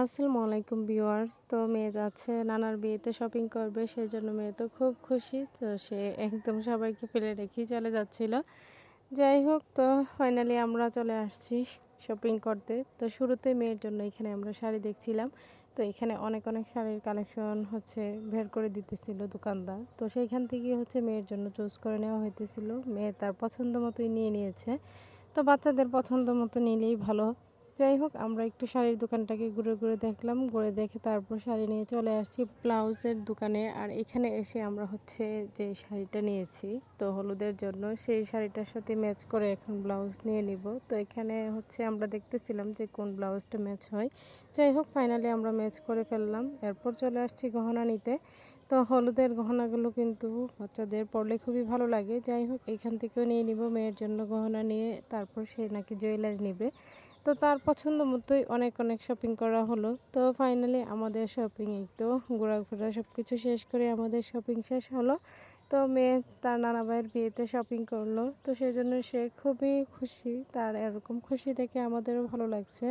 আসসালামু আলাইকুম ভিউয়ার্স। তো মেয়ে যাচ্ছে নানার বিয়েতে শপিং করবে। সেজন্য মেয়ে তো খুব খুশি। তো সে একদম সবাইকে ফেলে রেখেই চলে যাচ্ছিল। যাই হোক, তো ফাইনালি আমরা চলে আসছি শপিং করতে। তো শুরুতে মেয়ের জন্য এখানে আমরা শাড়ি দেখছিলাম। তো এখানে অনেক শাড়ির কালেকশন বের করে দিতেছিল দোকানদার। তো সেইখান থেকেই মেয়ের জন্য চুজ করে নেওয়া হইতেছিল। মেয়ে তার পছন্দ মতোই নিয়ে নিয়েছে। তো বাচ্চাদের পছন্দ মতো নিলেই ভালো। যাই হোক, আমরা একটু শাড়ির দোকানটাকে ঘুরে দেখলাম। ঘুরে দেখে তারপর শাড়ি নিয়ে চলে আসছি ব্লাউজের দোকানে। আর এখানে এসে আমরা যে শাড়িটা নিয়েছি, তো হলুদের জন্য সেই শাড়িটার সাথে ম্যাচ করে এখন ব্লাউজ নিয়ে নিব। তো এখানে আমরা দেখতেছিলাম যে কোন ব্লাউজটা ম্যাচ হয়। যাই হোক, ফাইনালি আমরা ম্যাচ করে ফেললাম। এরপর চলে আসছি গহনা নিতে। তো হলুদের গহনাগুলো কিন্তু বাচ্চাদের পরলে খুবই ভালো লাগে। যাই হোক, এখান থেকেও নিয়ে নিব মেয়ের জন্য গহনা নিয়ে। তারপর সে নাকি জুয়েলারি নিবে। তো তার পছন্দ মতোই অনেক শপিং করা হলো। তো ফাইনালি আমাদের শপিং এই তো ঘোরাঘোরা সবকিছু শেষ করে আমাদের শপিং শেষ হলো। তো মেয়ে তার নানা ভাইয়ের বিয়েতে শপিং করলো। তো সেজন্য সে খুবই খুশি। তার এরকম খুশি দেখে আমাদেরও ভালো লাগছে।